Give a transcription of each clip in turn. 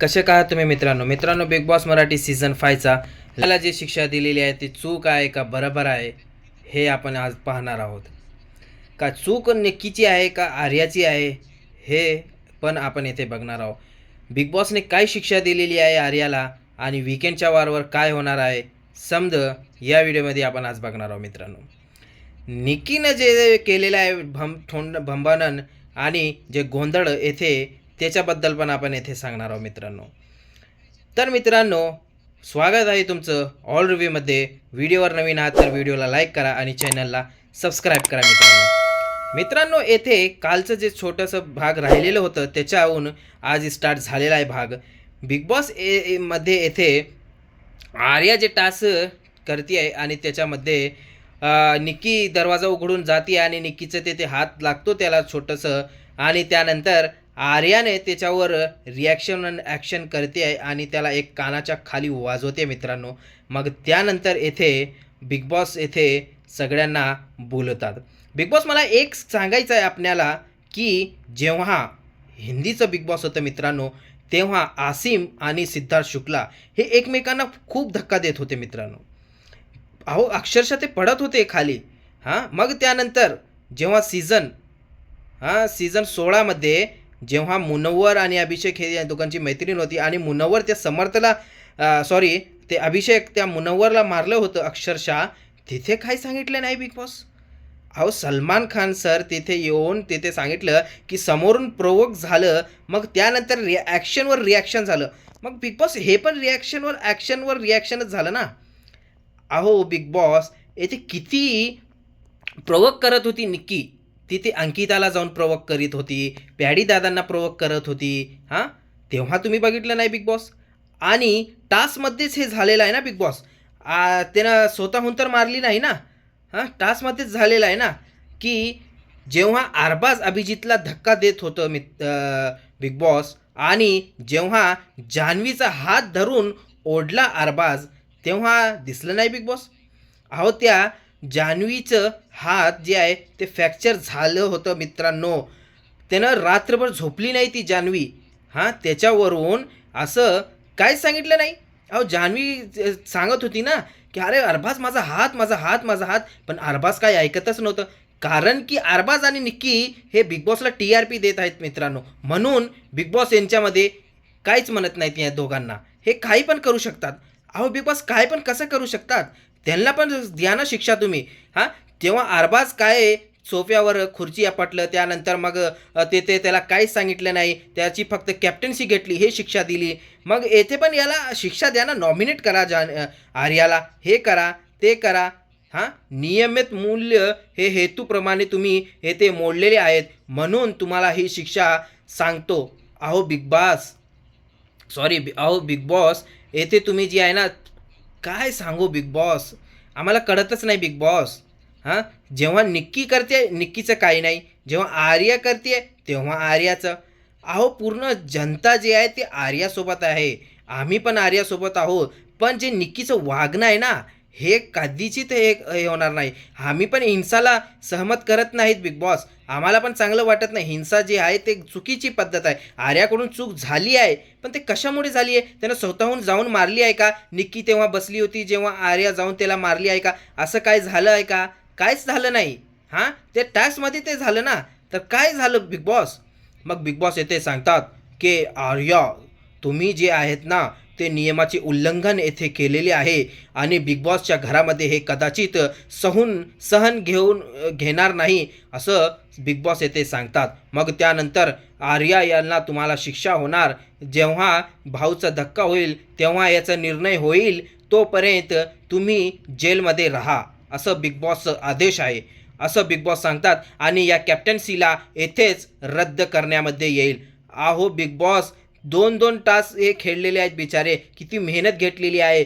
कसे काय तुम्ही मित्रांनो बिग बॉस मराठी सीझन 5चा ला जी शिक्षा दिलेली आहे ती चूक आहे का बरोबर आहे हे आपण आज पाहणार आहोत. का चूक निक्कीची आहे का आर्याची आहे हे पण आपण येथे बघणार आहोत. बिग बॉसने काय शिक्षा दिलेली आहे आर्याला आणि वीकेंडच्या वारवर काय होणार आहे समज या व्हिडिओमध्ये आपण आज बघणार आहोत. मित्रांनो, निक्कीनं जे केलेलं आहे भंबानन आणि जे गोंधळ येथे त्याच्याबद्दल पण आपण येथे सांगणार आहोत. तर मित्रांनो, स्वागत आहे तुमचं ऑल रिव्ह्यूमध्ये. व्हिडिओवर नवीन आहात तर व्हिडिओला लाईक करा आणि चॅनलला सबस्क्राईब करा. मित्रांनो येथे कालचं जे छोटंसं भाग राहिलेलं होतं त्याच्याहून आज स्टार्ट झालेला आहे भाग. बिग बॉस मध्ये येथे आर्या जे टास्क करते आहे आणि त्याच्यामध्ये निक्की दरवाजा उघडून जाते आणि निक्कीचं तेथे हात लागतो त्याला छोटंसं, आणि त्यानंतर आर्याने त्याच्यावर रिॲक्शन ॲक्शन करते आहे आणि त्याला एक कानाच्या खाली वाजवते मित्रांनो. मग त्यानंतर येथे बिग बॉस येथे सगळ्यांना बोलतात. बिग बॉस मला एक सांगायचं आहे आपल्याला की जेव्हा हिंदीचं बिग बॉस होतं मित्रांनो तेव्हा आसिम आणि सिद्धार्थ शुक्ला हे एकमेकांना खूप धक्का देत होते मित्रांनो. अहो अक्षरशः ते पडत होते खाली. मग त्यानंतर जेव्हा सीझन 16मध्ये जेव्हा मुनव्वर आणि अभिषेक हे या दोघांची मैत्रीण होती आणि मुनव्वर त्या समर्थला ते अभिषेक त्या मुनव्वरला मारलं होतं अक्षरशः, तिथे काय सांगितलं नाही बिग बॉस. अहो सलमान खान सर तिथे येऊन तिथे सांगितलं की समोरून प्रोवोक झालं, मग त्यानंतर ॲक्शनवर रिॲक्शन झालं. मग बिग बॉस हे पण ॲक्शनवर रिॲक्शनच झालं ना. अहो बिग बॉस येथे किती प्रोवोक करत होती निक्की. तिथे अंकिताला जाऊन प्रोवोक करीत होती, पॅडी दादांना प्रोवोक करत होती. तेव्हा तुम्ही बघितलं नाही बिग बॉस. आणि टास्कमध्येच हे झालेलं आहे ना बिग बॉस. त्यानं स्वतःहून तर मारली नाही ना. टास्कमध्येच झालेलं आहे ना की जेव्हा अरबाज अभिजितला धक्का देत होतं बिग बॉस आणि जेव्हा जान्हवीचा हात धरून ओढला अरबाज तेव्हा दिसलं नाही बिग बॉस. अहो त्या जान्हवीचं हात जे आहे ते फ्रॅक्चर झालं होतं मित्रांनो. त्यानं रात्रभर झोपली नाही ती जान्हवी. त्याच्यावरून असं काहीच सांगितलं नाही. अहो जान्हवी सांगत होती ना की अरे अरबाज माझा हात, पण अरबाज काय ऐकतच नव्हतं. कारण की अरबाज आणि निक्की हे बिग बॉसला TRP देत आहेत मित्रांनो. म्हणून बिग बॉस यांच्यामध्ये काहीच म्हणत नाहीत या दोघांना. हे काही पण करू शकतात. अहो बिग बॉस काय पण कसं करू शकतात. त्यांना पण द्या ना शिक्षा तुम्ही. तेव्हा अरबाज काय सोफ्यावर खुर्ची आपटलं, त्यानंतर मग ते त्याला काहीच सांगितलं नाही, त्याची फक्त कॅप्टन्सी घेतली, हे शिक्षा दिली. मग येथे पण याला शिक्षा द्या ना, नॉमिनेट करा आर्याला, हे करा ते करा. नियमित मूल्य हे हेतूप्रमाणे तुम्ही येथे मोडलेले आहेत म्हणून तुम्हाला ही शिक्षा सांगतो. अहो बिग बॉस येथे तुम्ही जी आहे ना, काय सांगू बिग बॉस, आम्हाला कळतच नाही बिग बॉस. जेव्हा निक्की करते निक्कीचं काही नाही, जेव्हा आर्या करते तेव्हा आर्याचं. अहो पूर्ण जनता जे आहे ते आर्यासोबत आहे, आम्ही पण आर्यासोबत आहोत. पण जे निक्कीचं वागणं आहे ना हे कधीची ते हे होणार नाही. आम्ही पण हिंसाला सहमत करत नाहीत बिग बॉस. आम्हाला पण चांगलं वाटत नाही. हिंसा जी आहे ते चुकीची पद्धत आहे. आर्याकडून चूक झाली आहे, पण ते कशामुळे झाली आहे? त्यानं स्वतःहून जाऊन मारली आहे का? निक्की तेव्हा बसली होती जेव्हा आर्या जाऊन त्याला मारली आहे का? असं काय झालं आहे का? काहीच झालं नाही. ते टास्कमध्ये ते झालं ना, तर काय झालं बिग बॉस? मग बिग बॉस येथे सांगतात की आर्या तुम्ही जे आहेत ना ते नियमाचे उल्लंघन येथे केलेले आहे आणि बिग बॉसच्या घरामध्ये हे कदाचित सहन घेणार नाही असं बिग बॉस येथे सांगतात. मग त्यानंतर आर्या यांना तुम्हाला शिक्षा होणार. जेव्हा भाऊचा धक्का होईल तेव्हा याचा निर्णय होईल, तोपर्यंत तुम्ही जेलमध्ये राहा असं बिग बॉसचं आदेश आहे असं बिग बॉस सांगतात. आणि या कॅप्टन्सीला येथेच रद्द करण्यामध्ये येईल. अहो बिग बॉस 2-2 तास हे खेळलेले आहेत बिचारे, किती मेहनत घेतलेली आहे.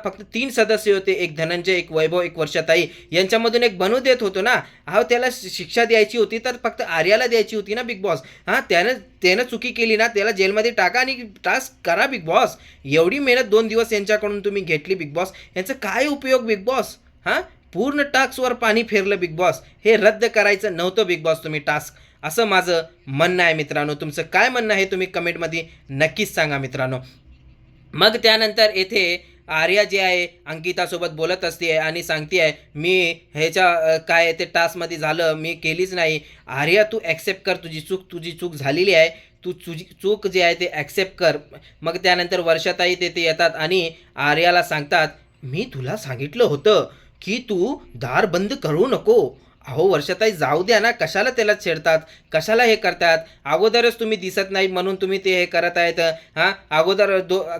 फक्त 3 सदस्य होते, एक धनंजय, एक वैभव, एक वर्षाताई. यांच्यामधून एक बनू देत होतो ना. त्याला शिक्षा द्यायची होती तर फक्त आर्याला द्यायची होती ना बिग बॉस. त्यानं चुकी केली ना, त्याला जेलमध्ये टाका आणि टास्क करा बिग बॉस. एवढी मेहनत 2 दिवस यांच्याकडून तुम्ही घेतली बिग बॉस, यांचा काय उपयोग बिग बॉस? पूर्ण टास्कवर पाणी फिरलं बिग बॉस. हे रद्द करायचं नव्हतं बिग बॉस तुम्ही टास्क. असं माझं म्हणणं आहे मित्रांनो. तुमचं काय म्हणणं आहे तुम्ही कमेंटमध्ये नक्कीच सांगा मित्रांनो. मग त्यानंतर येथे आर्या जे आहे अंकितासोबत बोलत असते आणि सांगते आहे मी ह्याच्या काय ते टास्कमध्ये झालं मी केलीच नाही. आर्या तू ॲक्सेप्ट कर, तुझी चूक झालेली आहे, तू तुझी चूक जी आहे ते ॲक्सेप्ट कर. मग त्यानंतर वर्षाताई ते येतात आणि आर्याला सांगतात मी तुला सांगितलं होतं की तू दार बंद करू नको. अहो वर्षाताई जाऊ द्या ना, कशाला त्याला छेडतात, कशाला हे करतात. अगोदरच तुम्ही दिसत नाही म्हणून तुम्ही ते हे करत आहेत. हां अगोदर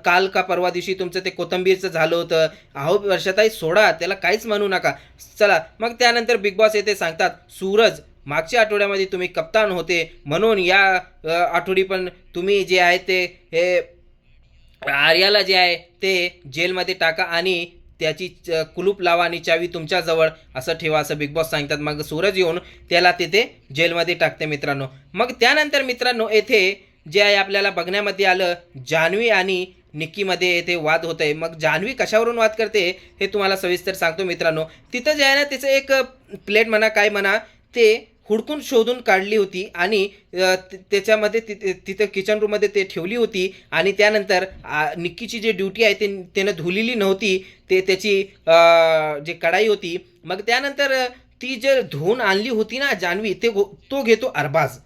काल का परवा दिवशी तुमचं ते कोथिंबीरचं झालं होतं. अहो वर्षाताई सोडा, त्याला काहीच म्हणू नका. चला मग त्यानंतर बिग बॉस येथे सांगतात सूरज मागच्या आठवड्यामध्ये तुम्ही कप्तान होते म्हणून या आठवडी पण तुम्ही जे आहे ते हे आर्याला जे आहे ते जेलमध्ये टाका आणि त्याची कुलूप लावा आणि चावी तुमच्याजवळ असं ठेवा असं बिग बॉस सांगतात. मग सूरज येऊन त्याला तिथे जेलमध्ये टाकते मित्रांनो. मग त्यानंतर मित्रांनो येथे जे आहे आपल्याला बघण्यामध्ये आलं जान्हवी आणि निक्कीमध्ये येथे वाद होत आहे. मग जान्हवी कशावरून वाद करते हे तुम्हाला सविस्तर सांगतो मित्रांनो. तिथं जे आहे ना तिचं एक प्लेट म्हणा काय म्हणा ते हुडकून शोधून काढली होती आणि त्याच्यामध्ये तिथं किचन रूममध्ये ते ठेवली होती आणि त्यानंतर निक्कीची जी ड्युटी आहे ते त्यानं धुलेली नव्हती, ते त्याची जे कढाई होती. मग त्यानंतर ती जे धुवून आणली होती ना जान्हवी तो घेतो अरबाज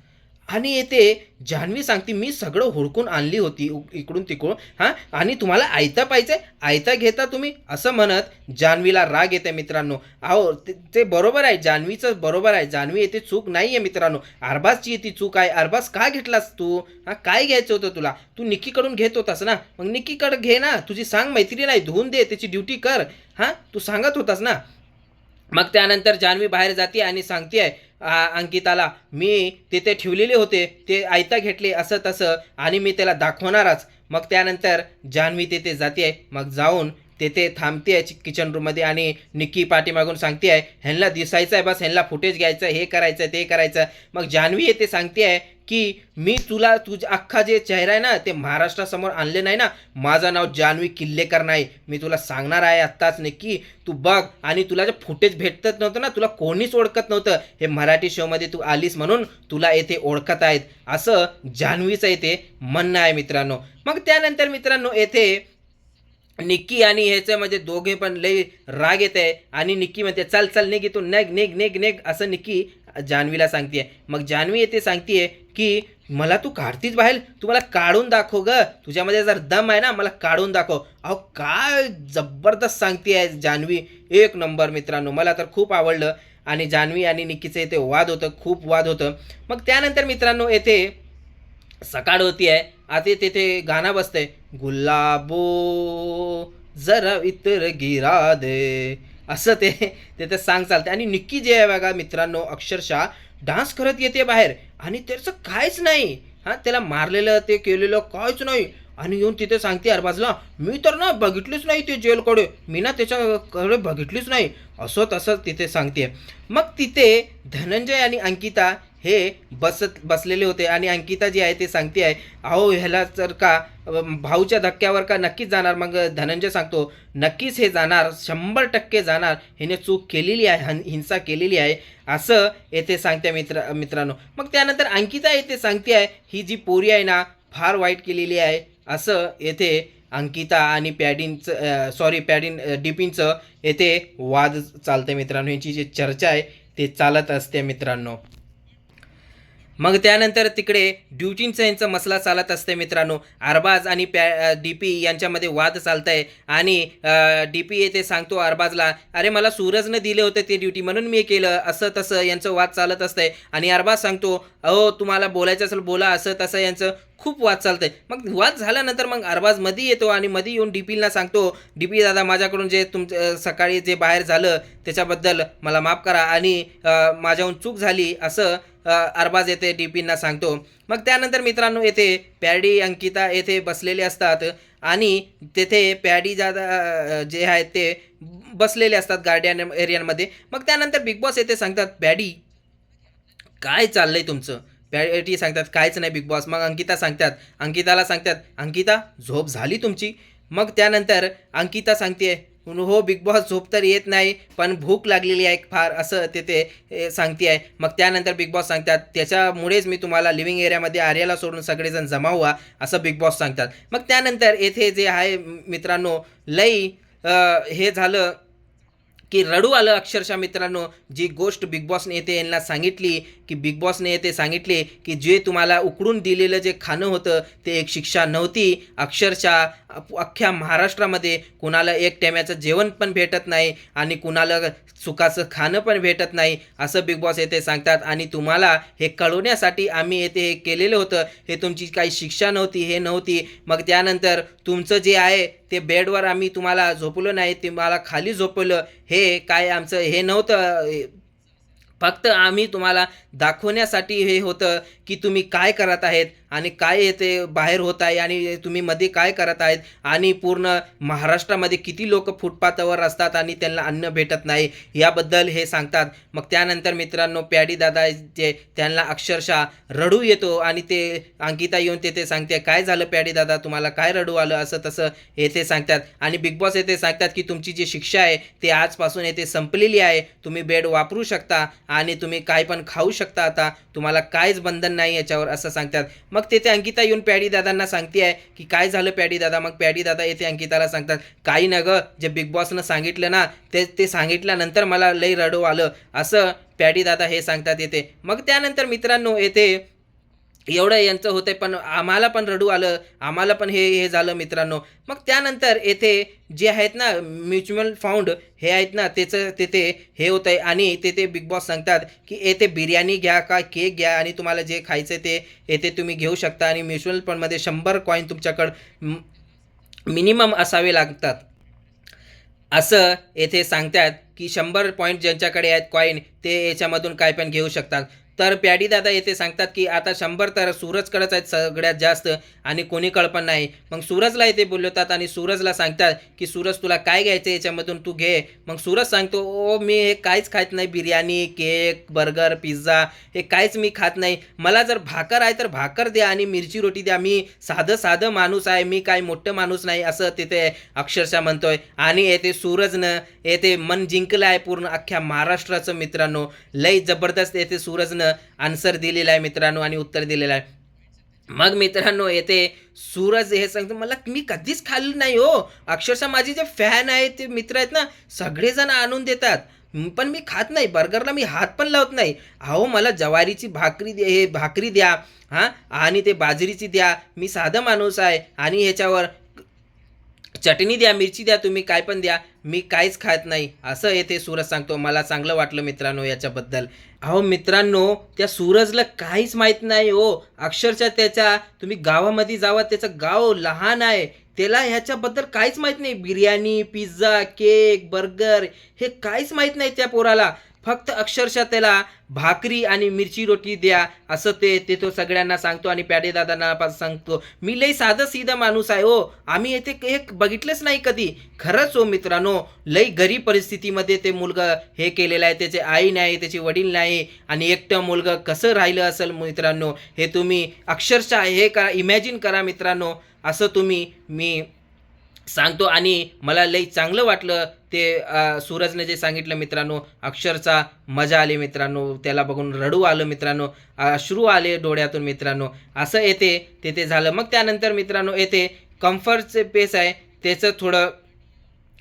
आणि येते जान्हवी सांगते मी सगळं हुडकून आणली होती इकडून तिकडून हां आणि तुम्हाला आयता पाहिजे आयता घेता तुम्ही असं म्हणत जान्हवीला राग येते मित्रांनो. अहो ते बरोबर आहे, जान्हवीचं बरोबर आहे, जान्हवी येते चूक नाही आहे मित्रांनो, अरबाजची ती चूक आहे. अरबाज का घेतलास तू? हां काय घ्यायचं होतं तुला? तू निक्कीकडून घेत होतास ना, मग निक्कीकडे घे ना, तुझी सांग मैत्रीण नाही धुवून दे, त्याची ड्युटी कर. हां तू सांगत होतास ना. मग त्यानंतर जान्हवी बाहेर जाते आणि सांगते आहे अंकिताला मी तिथे ठेवलेले होते ते आयता घेतले असं तसं आणि मी त्याला दाखवणारच. मग त्यानंतर जान्हवी तिथे जाते आहे. मग जाऊन तिथे थांबते आहे किचन रूममध्ये आणि निक्की पाठीमागून सांगते आहे ह्यांना दिसायचं आहे, बस ह्यांना फुटेज घ्यायचं, हे करायचं ते करायचं. मग जान्हवी येते सांगते आहे की मी तुला तुझा अख्खा जे चेहरा आहे ना ते महाराष्ट्रासमोर आणले नाही ना, माझं नाव जान्हवी किल्लेकर नाही, मी तुला सांगणार आहे आत्ताच निक्की तू बघ. आणि तुला जे फुटेज भेटत नव्हतं ना, तुला कोणीच ओळखत नव्हतं, हे मराठी शोमध्ये तू आलीस म्हणून तुला येथे ओळखत आहेत असं जान्हवीचं येथे म्हणणं आहे मित्रांनो. मग त्यानंतर मित्रांनो येथे निक्की आणि ह्याच्यामध्ये दोघे पण लई राग येत आहे आणि निक्की म्हणते चल चल निघ तू नेग नेग नेग नेग असं निक्की जान्हवीला सांगते. मग जान्हवी येते सांगते की मला तू काढतीच बाहेर, तू मला काढून दाखव ग, तुझ्यामध्ये जर दम आहे ना मला काढून दाखव. अहो काय जबरदस्त सांगते आहे जान्हवी, एक नंबर मित्रांनो, मला तर खूप आवडलं. आणि जान्हवी आणि निक्कीचं इथे वाद होतं, खूप वाद होतं. मग त्यानंतर मित्रांनो येथे सकाळ होती आहे, आता तिथे गाणं बसतंय गुलाबो जरा इतर गिरा दे असं ते तिथे सांग चालते. आणि निक्की जे आहे बघा मित्रांनो अक्षरशः डान्स करत येते बाहेर आणि त्याचं काहीच नाही, हां त्याला मारलेलं ते केलेलं काहीच नाही. आणि येऊन तिथे सांगते अरबाजला मी तर ना बघितलीच नाही ते जेलकडे, मी ना त्याच्याकडे बघितलीच नाही असं तसं तिथे सांगते. मग तिथे धनंजय आणि अंकिता हे बसलेले होते आणि अंकिता जी आहे ते सांगते आहे अहो ह्याला जर का भाऊच्या धक्क्यावर का नक्कीच जाणार. मग धनंजय सांगतो नक्कीच हे जाणार, 100% जाणार, हिने चूक केलेली आहे, हिंसा केलेली आहे असं येथे सांगते मित्रांनो. मग त्यानंतर अंकिता येथे सांगते आहे ही जी पोरी आहे ना फार वाईट केलेली आहे असं येथे अंकिता आणि डिपिनचं येथे वाद चालते मित्रांनो, यांची जी चर्चा आहे ते चालत असते मित्रांनो. मग त्यानंतर तिकडे ड्युटींचा यांचा मसला चालत असते मित्रांनो. अरबाज आणि डीपी यांच्यामध्ये वाद चालत आहे आणि डीपी येथे सांगतो अरबाजला अरे मला सूरजनं दिले होते ते ड्युटी म्हणून मी केलं असं तसं यांचं वाद चालत असतंय. आणि अरबाज सांगतो अहो तुम्हाला बोलायचं असेल बोला असं तसं यांचं खूप वाद चालतंय. मग वाद झाल्यानंतर मग अरबाज मध्ये येतो आणि मध्ये येऊन डीपीला सांगतो डीपी दादा माझ्याकडून जे सकाळी जे बाहेर झालं त्याच्याबद्दल मला माफ करा आणि माझ्याहून चूक झाली असं अरबाज येथे डीपींना सांगतो. मग त्यानंतर मित्रांनो येथे पॅडी अंकिता येथे बसलेले असतात आणि तेथे पॅडी दादा जे आहेत ते बसलेले असतात गार्डन एरियामध्ये. मग त्यानंतर बिग बॉस येथे सांगतात पॅडी काय चाललंय तुमचं? पॅडी सांगतात काहीच नाही बिग बॉस. मग अंकिताला सांगतात अंकिता झोप झाली तुमची? मग त्यानंतर अंकिता सांगते हो बिग बॉस झोप तर येत नाही पण भूक लागलेली आहे फार असं ते सांगते आहे. मग त्यानंतर बिग बॉस सांगतात त्याच्यामुळेच मी तुम्हाला लिव्हिंग एरियामध्ये आर्याला सोडून सगळेजण जमा व्हा असं बिग बॉस सांगतात. मग त्यानंतर येथे जे आहे मित्रांनो लई हे झालं की रडू आलं अक्षरशः मित्रांनो. जी गोष्ट बिग बॉसने येते यांना सांगितली की बिग बॉसने येते सांगितले की जे तुम्हाला उकडून दिलेलं जे खाणं होतं ते एक शिक्षा नव्हती. अक्षरशः अख्ख्या महाराष्ट्रामध्ये कुणाला एक टायमाचं जेवण पण भेटत नाही आणि कुणाला सुखाचं खाणं पण भेटत नाही असं बिग बॉस येथे सांगतात. आणि तुम्हाला हे कळवण्यासाठी आम्ही येथे हे केलेलं होतं, हे तुमची काही शिक्षा नव्हती, हे नव्हती. मग त्यानंतर तुमचं जे आहे ते बेडवर आम्ही तुम्हाला झोपवलं नाही, तुम्हाला खाली झोपवलं, हे काय आमचं हे नव्हतं. फक्त आम्ही तुम्हाला दाखवण्यासाठी हे होतं की तुम्ही काय करत आहेत आणि काय येते बाहेर होत आहे आणि तुम्ही मध्ये काय करत आहेत आणि पूर्ण महाराष्ट्रामध्ये किती लोक फुटपाथवर असतात आणि त्यांना अन्न भेटत नाही याबद्दल हे सांगतात. मग त्यानंतर मित्रांनो पॅडी दादा जे त्यांना अक्षरशः रडू येतो आणि ते अंकिता येऊन ते सांगते काय झालं पॅडी दादा तुम्हाला काय रडू आलं असं तसं येथे सांगतात. आणि बिग बॉस येथे सांगतात की तुमची जी शिक्षा आहे ते आजपासून येथे संपलेली आहे, तुम्ही बेड वापरू शकता आणि तुम्ही काय पण खाऊ शकता, आता तुम्हाला काहीच बंधन नाही याच्यावर असं सांगतात. मग तेथे अंकिता येऊन पॅडी दादांना सांगते आहे की काय झालं पॅडी दादा. मग पॅडी दादा येथे अंकिताला सांगतात काही न गं जे बिग बॉसनं सांगितलं ना ते सांगितल्यानंतर मला लई रडू आलं असं पॅडी दादा हे सांगतात येते. मग त्यानंतर मित्रांनो येथे एवढं यांचं होतं पण आम्हाला पण रडू आलं, आम्हाला पण हे झालं मित्रांनो. मग त्यानंतर येथे जे आहेत ना म्युच्युअल फंड हे आहेत ना त्याचं तेथे हे होतं आहे आणि तेथे बिग बॉस सांगतात की येथे बिर्याणी घ्या का केक घ्या आणि तुम्हाला जे खायचं ते येथे तुम्ही घेऊ शकता आणि म्युच्युअल फंडमध्ये 100 कॉईन तुमच्याकडं मिनिमम असावे लागतात असं येथे सांगतात की 100 पॉईंट ज्यांच्याकडे आहेत कॉईन ते याच्यामधून काय पण घेऊ शकतात. तर पॅडी दादा येथे सांगतात की आता 100 तर सूरजकडंच आहेत सगळ्यात जास्त आणि कोणीकडं पण नाही. मग सूरजला येथे बोलवतात आणि सूरजला सांगतात की सूरज तुला काय घ्यायचं याच्यामधून तू घे. मग सूरज सांगतो ओ मी हे काहीच खात नाही, बिर्याणी केक बर्गर पिझ्झा हे काहीच मी खात नाही, मला जर भाकर आहे तर भाकर द्या आणि मिरची रोटी द्या, मी साधं माणूस आहे, मी काय मोठं माणूस नाही असं तिथे अक्षरशः म्हणतोय. आणि येथे सूरजनं येथे मन जिंकलं आहे पूर्ण अख्ख्या महाराष्ट्राचं मित्रांनो. लई जबरदस्त येथे सूरजनं आन्सर दिलेला आहे मित्रांनो आणि उत्तर दिलेलं आहे. मग मित्रांनो येथे सूरज हे सांगतो मला मी कधीच खाल्लं नाही हो, अक्षरशः माझे जे फॅन आहेत ते मित्र आहेत ना सगळेजण आणून देतात पण मी खात नाही, बर्गरला मी हात पण लावत नाही. अहो मला ज्वारीची भाकरी दे, हे भाकरी द्या हां आणि ते बाजरीची द्या, मी साधा माणूस आहे आणि ह्याच्यावर चटणी द्या मिरची द्या तुम्ही काय पण द्या, मी काहीच खात नाही असं येथे सूरज सांगतो. मला चांगलं वाटलं मित्रांनो याच्याबद्दल. अहो मित्रांनो त्या सूरजला काहीच माहीत नाही हो, अक्षरशः त्याच्या तुम्ही गावामध्ये जावा त्याचं गाव लहान आहे, त्याला ह्याच्याबद्दल काहीच माहीत नाही. बिर्याणी पिझ्झा केक बर्गर हे काहीच माहीत नाही त्या पोराला. फक्त अक्षरशः त्याला भाकरी आणि मिरची रोटी द्या असं ते तो सगळ्यांना सांगतो. आणि पॅडे दादांना सांगतो मी लई साधं सीधा माणूस आहे हो, आम्ही येथे एक बघितलंच नाही कधी. खरंच हो मित्रांनो लई गरीब परिस्थितीमध्ये ते मुलगा हे केलेलं आहे, त्याचे आई नाही त्याचे वडील नाही आणि एकटं मुलगा कसं राहिलं असेल मित्रांनो हे तुम्ही अक्षरशः हे करा, इमॅजिन करा मित्रांनो असं तुम्ही मी सांगतो. आणि मला लई चांगलं वाटलं ते सूरजने जे सांगितलं मित्रांनो, अक्षरशः मजा आली मित्रांनो, त्याला बघून रडू आलं मित्रांनो, अश्रू आले डोळ्यातून मित्रांनो असं येते ते झालं. मग त्यानंतर मित्रांनो येते कम्फर्टचे पेस आहे त्याचं थोडं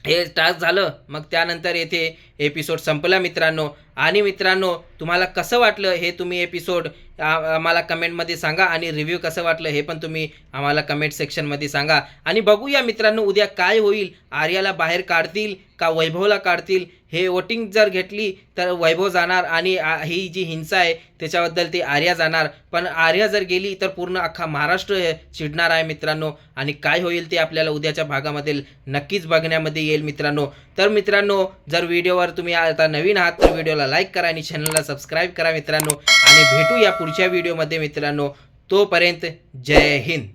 हे टास्क झालं. मग त्यानंतर येथे एपिसोड संपला मित्रांनो. आणि मित्रांनो तुम्हाला कसं वाटलं हे तुम्ही एपिसोड आम्हाला कमेंटमध्ये सांगा आणि रिव्ह्यू कसं वाटलं हे पण तुम्ही आम्हाला कमेंट सेक्शनमध्ये सांगा. आणि बघूया मित्रांनो उद्या काय होईल, आर्याला बाहेर काढतील का वैभवला काढतील. हे वोटिंग जर घेतली तर वैभव जाणार आणि ही जी हिंसा आहे त्याच्याबद्दल ते आर्या जाणार. पण आर्या जर गेली तर पूर्ण अख्खा महाराष्ट्र चिडणार आहे मित्रांनो. आणि काय होईल ते आपल्याला उद्याच्या भागामध्ये नक्कीच बघण्यामध्ये येईल मित्रांनो. तर मित्रांनो जर व्हिडिओवर तुम्ही आता नवीन आहात तर व्हिडिओला लाईक करा आणि चॅनलला सबस्क्राईब करा मित्रांनो. आणि भेटू या पुढच्या व्हिडिओमध्ये मित्रांनो. तोपर्यंत जय हिंद.